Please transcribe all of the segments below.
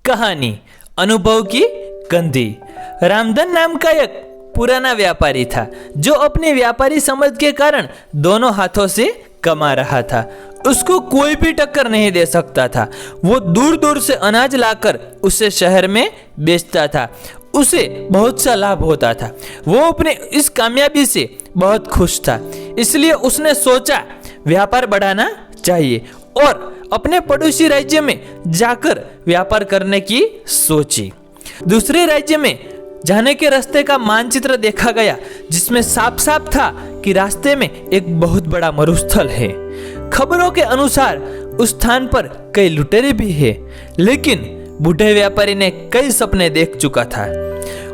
कहानी अनुभव की कंधी। रामधन नाम का एक पुराना व्यापारी था जो अपनी व्यापारी समझ के कारण दोनों हाथों से कमा रहा था। उसको कोई भी टक्कर नहीं दे सकता था। वो दूर दूर से अनाज लाकर उसे शहर में बेचता था। उसे बहुत सा लाभ होता था। वो अपने इस कामयाबी से बहुत खुश था। इसलिए उसने सोचा व्यापार बढ़ाना चाहिए और अपने पड़ोसी राज्य में जाकर व्यापार करने की सोची। दूसरे राज्य में जाने के रास्ते का मानचित्र देखा गया जिसमें साफ साफ था कि रास्ते में एक बहुत बड़ा मरुस्थल है। खबरों के अनुसार उस स्थान पर कई लुटेरे भी हैं, लेकिन बूढ़े व्यापारी ने कई सपने देख चुका था।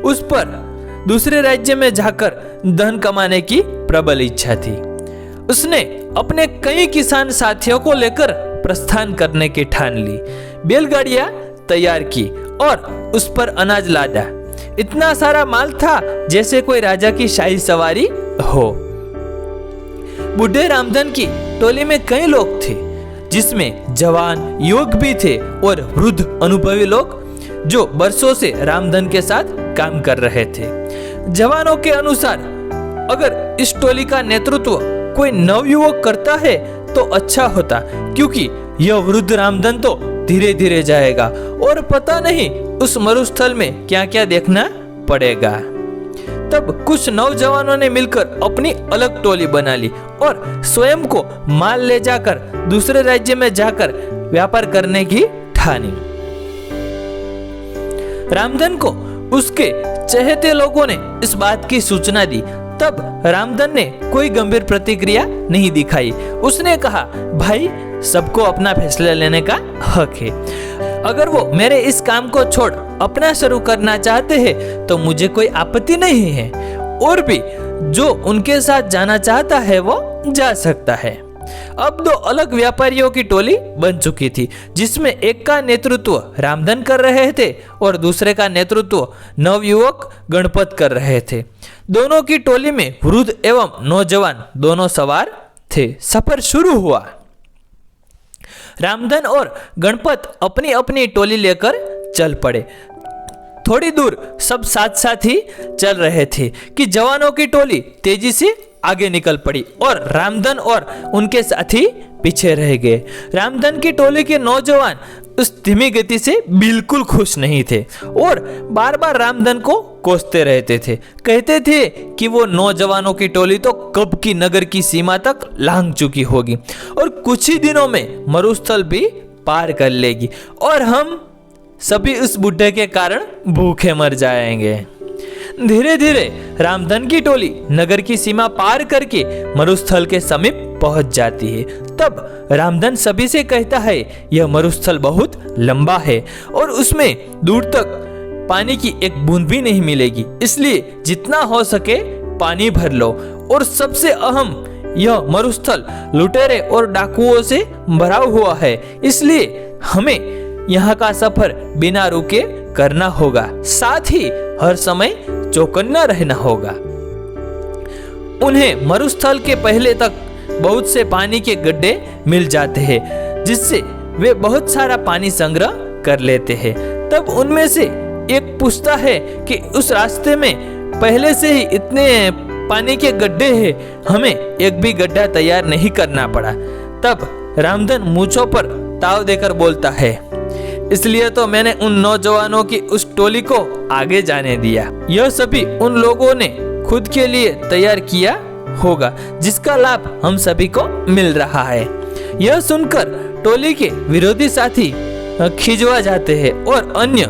उस पर दूसरे राज्य में जाकर धन कमाने की प्रबल इच्छा थी। उसने अपने कई किसान साथियों को लेकर प्रस्थान करने की ठान ली। बैलगाड़ियां तैयार की और उस पर अनाज लादा। इतना सारा माल था जैसे कोई राजा की शाही सवारी हो। बूढ़े रामधन की टोली में कई लोग थे, जिसमें जवान युवक भी थे और वृद्ध अनुभवी लोग जो बरसों से रामधन के साथ काम कर रहे थे। जवानों के अनुसार अगर इस टोली का नेतृत्व कोई नवयुवक करता है तो अच्छा होता, क्योंकि यह वृद्ध रामधन तो धीरे धीरे जाएगा और पता नहीं उस मरुस्थल में क्या क्या देखना पड़ेगा। तब कुछ नौजवानों ने मिलकर अपनी अलग टोली बना ली और स्वयं को माल ले जाकर दूसरे राज्य में जाकर व्यापार करने की ठानी। रामधन को उसके चहेते लोगों ने इस बात की सूचना दी। तब रामधन ने कोई गंभीर प्रतिक्रिया नहीं दिखाई। उसने कहा, भाई, सबको अपना फैसला लेने का हक है। अगर वो मेरे इस काम को छोड़ अपना शुरू करना चाहते हैं तो मुझे कोई आपत्ति नहीं है, और भी जो उनके साथ जाना चाहता है वो जा सकता है। अब दो अलग व्यापारियों की टोली बन चुकी थी, जिसमें एक का नेतृत्व रामधन कर रहे थे और दूसरे का नेतृत्व नवयुवक गणपत कर रहे थे। दोनों की टोली में वृद्ध एवं नौजवान दोनों सवार थे। सफर शुरू हुआ। रामधन और गणपत अपनी अपनी टोली लेकर चल पड़े। थोड़ी दूर सब साथ साथ ही चल रहे थे कि जवानों की टोली तेजी से आगे निकल पड़ी और रामधन और उनके साथी पीछे रह गए। रामधन की टोली के नौजवान उस धीमी गति से बिल्कुल खुश नहीं थे और बार बार रामधन को कोसते रहते थे। कहते थे कि वो नौजवानों की टोली तो कब की नगर की सीमा तक लांघ चुकी होगी और कुछ ही दिनों में मरुस्थल भी पार कर लेगी और हम सभी उस बुढ़े के कारण भूखे मर जाएंगे। धीरे धीरे रामधन की टोली नगर की सीमा पार करके मरुस्थल के समीप पहुंच जाती है। तब रामधन सभी से कहता है, यह मरुस्थल बहुत लंबा है और उसमें दूर तक पानी की एक बूंद भी नहीं मिलेगी, इसलिए जितना हो सके पानी भर लो। और सबसे अहम, यह मरुस्थल लुटेरे और डाकुओं से भरा हुआ है, इसलिए हमें यहाँ का सफर बिना रुके करना होगा। साथ ही हर समय चौकन्ना रहना होगा। उन्हें मरुस्थल के पहले तक बहुत से पानी के गड्ढे मिल जाते हैं, जिससे वे बहुत सारा पानी संग्रह कर लेते हैं। तब उनमें से एक पूछता है कि उस रास्ते में पहले से ही इतने पानी के गड्ढे हैं, हमें एक भी गड्ढा तैयार नहीं करना पड़ा। तब रामधन मूंछों पर ताव देकर बोलता है, इसलिए तो मैंने उन नौजवानों की उस टोली को आगे जाने दिया। यह सभी उन लोगों ने खुद के लिए तैयार किया होगा, जिसका लाभ हम सभी को मिल रहा है। यह सुनकर टोली के विरोधी साथी खिंचवा जाते हैं और अन्य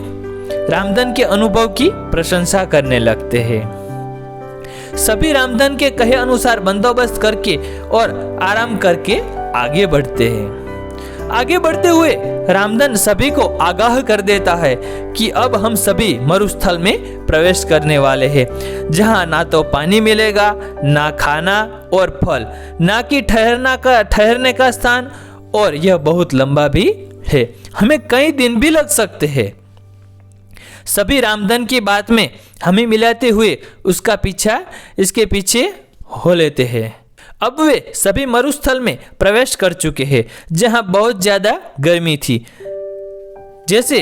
रामधन के अनुभव की प्रशंसा करने लगते हैं। सभी रामधन के कहे अनुसार बंदोबस्त करके और आराम करके आगे बढ़ते हैं। आगे बढ़ते हुए रामधन सभी को आगाह कर देता है कि अब हम सभी मरुस्थल में प्रवेश करने वाले हैं, जहां ना तो पानी मिलेगा, ना खाना और फल, ना कि ठहरने का स्थान, और यह बहुत लंबा भी है। हमें कई दिन भी लग सकते हैं। सभी रामधन की बात में हमें मिलाते हुए उसका पीछा इसके पीछे हो लेते हैं। अब वे सभी मरुस्थल में प्रवेश कर चुके हैं, जहां बहुत ज्यादा गर्मी थी। जैसे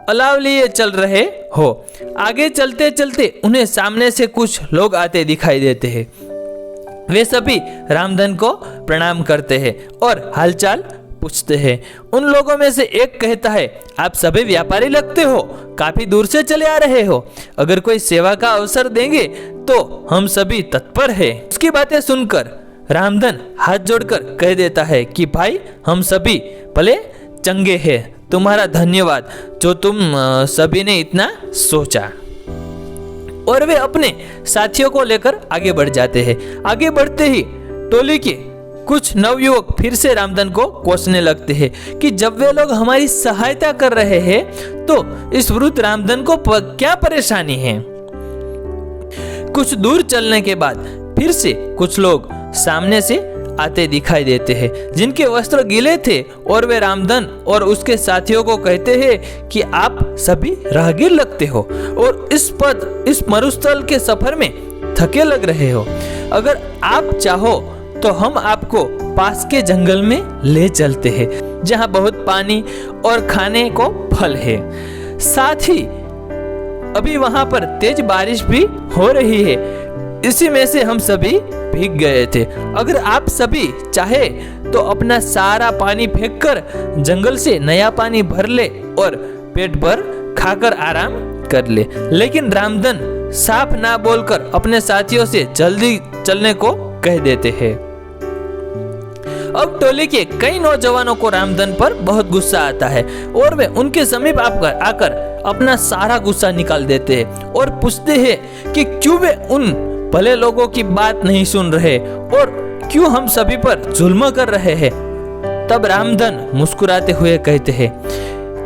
अलाव लिए चल रहे हो। आगे चलते चलते उन्हें सामने से कुछ लोग आते दिखाई देते हैं। वे सभी रामधन को प्रणाम करते हैं और हालचाल पूछते हैं। उन लोगों में से एक कहता है, आप सभी व्यापारी लगते हो, काफी दूर से चले आ रहे हो, अगर कोई सेवा का अवसर देंगे तो हम सभी तत्पर हैं। उसकी बातें सुनकर रामधन हाथ जोड़कर कह देता है कि भाई हम सभी भले चंगे हैं, तुम्हारा धन्यवाद जो तुम सभी ने इतना सोचा। और वे अपने साथियों को लेकर आगे बढ़ जाते हैं। आगे बढ़ते ही टोली के कुछ नवयुवक फिर से रामधन को कोसने लगते हैं कि जब वे लोग हमारी सहायता कर रहे हैं तो इस वृद्ध रामधन को क्या परेशानी है। कुछ दूर चलने के बाद फिर से कुछ लोग सामने से आते दिखाई देते हैं जिनके वस्त्र गीले थे और वे रामधन और उसके साथियों को कहते हैं कि आप सभी राहगीर लगते हो और इस मरुस्थल के सफर में थके लग रहे हो। अगर आप चाहो तो हम आपको पास के जंगल में ले चलते हैं जहां बहुत पानी और खाने को फल है। साथ ही अभी वहां पर तेज बारिश भी हो रही है। इसी में से हम सभी भीग गए थे। अगर आप सभी चाहे तो अपना सारा पानी फेंककर जंगल से नया पानी भर ले और पेट भर खाकर आराम कर ले। लेकिन रामधन साफ ना बोलकर अपने साथियों से जल्दी चलने को कह देते हैं। अब टोली के कई नौजवानों को रामधन पर बहुत गुस्सा आता है और वे उनके समीप आकर अपना सारा गुस्सा निकाल देते हैं और पूछते हैं कि क्यों वे उन भले लोगों की बात नहीं सुन रहे और क्यों हम सभी पर जुल्म कर रहे हैं। तब रामधन मुस्कुराते हुए कहते हैं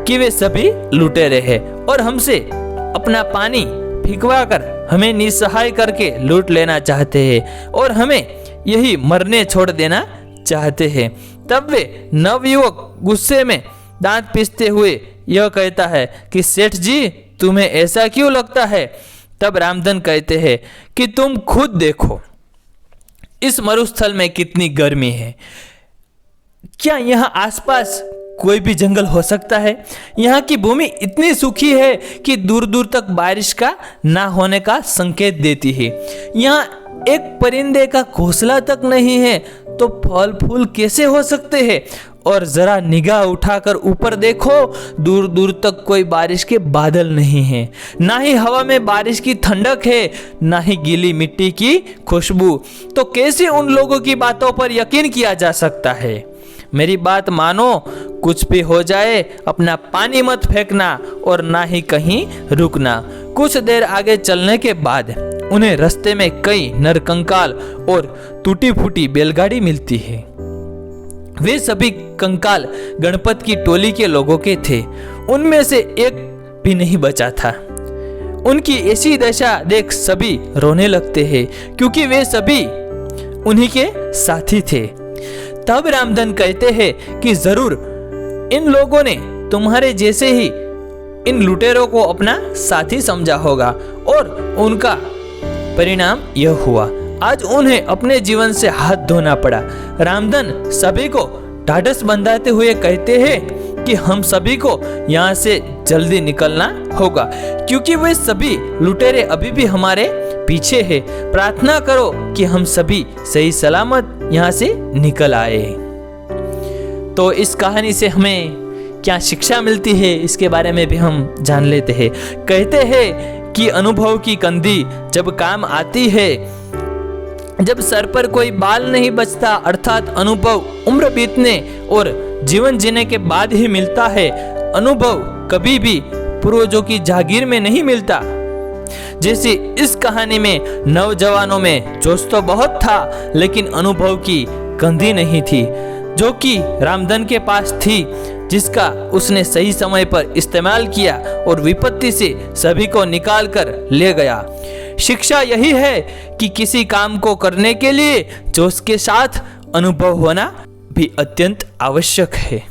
कि वे सभी लुटेरे हैं और हमसे अपना पानी फिकवाकर हमें निसहाय करके लूट लेना चाहते हैं और हमें यही मरने छोड़ देना चाहते हैं। तब वे नवयुवक गुस्से में दांत पीसते हुए यह कहता है कि सेठ जी, तुम्हें ऐसा क्यों लगता है। तब रामधन कहते हैं कि तुम खुद देखो इस मरुस्थल में कितनी गर्मी है। क्या यहाँ आसपास कोई भी जंगल हो सकता है। यहाँ की भूमि इतनी सूखी है कि दूर दूर तक बारिश का ना होने का संकेत देती है। यहाँ एक परिंदे का घोंसला तक नहीं है तो फल फूल कैसे हो सकते हैं। और जरा निगाह उठाकर ऊपर देखो, दूर दूर तक कोई बारिश के बादल नहीं है, ना ही हवा में बारिश की ठंडक है, ना ही गीली मिट्टी की खुशबू। तो कैसे उन लोगों की बातों पर यकीन किया जा सकता है। मेरी बात मानो, कुछ भी हो जाए अपना पानी मत फेंकना और ना ही कहीं रुकना। कुछ देर आगे चलने के बाद उन्हें रास्ते में कई नरकंकाल और टूटी फूटी बैलगाड़ी मिलती है। वे सभी कंकाल गणपत की टोली के लोगों के थे। उनमें से एक भी नहीं बचा था। उनकी ऐसी दशा देख सभी रोने लगते हैं क्योंकि वे सभी उन्हीं के साथी थे। तब रामधन कहते हैं कि जरूर इन लोगों ने तुम्हारे जैसे ही इन लुटेरों को अपना साथी समझा होगा और उनका परिणाम यह हुआ। आज उन्हें अपने जीवन से हाथ धोना पड़ा। रामधन सभी को ढाढ़स बंधाते हुए कहते हैं कि हम सभी को यहाँ से जल्दी निकलना होगा क्योंकि वे सभी लुटेरे अभी भी हमारे पीछे है। प्रार्थना करो कि हम सभी सही सलामत यहाँ से निकल आए। तो इस कहानी से हमें क्या शिक्षा मिलती है इसके बारे में भी हम जान लेते हैं। कहते हैं कि अनुभव की कंधी जब काम आती है, जब सर पर कोई बाल नहीं बचता, अर्थात अनुभव उम्र बीतने और जीवन जीने के बाद ही मिलता है। अनुभव कभी भी पूर्वजों की जागीर में नहीं मिलता। जैसे इस कहानी में नौजवानों में जोश तो बहुत था लेकिन अनुभव की कंधी नहीं थी जो कि रामधन के पास थी, जिसका उसने सही समय पर इस्तेमाल किया और विपत्ति से सभी को निकाल कर ले गया। शिक्षा यही है कि किसी काम को करने के लिए जोश के साथ अनुभव होना भी अत्यंत आवश्यक है।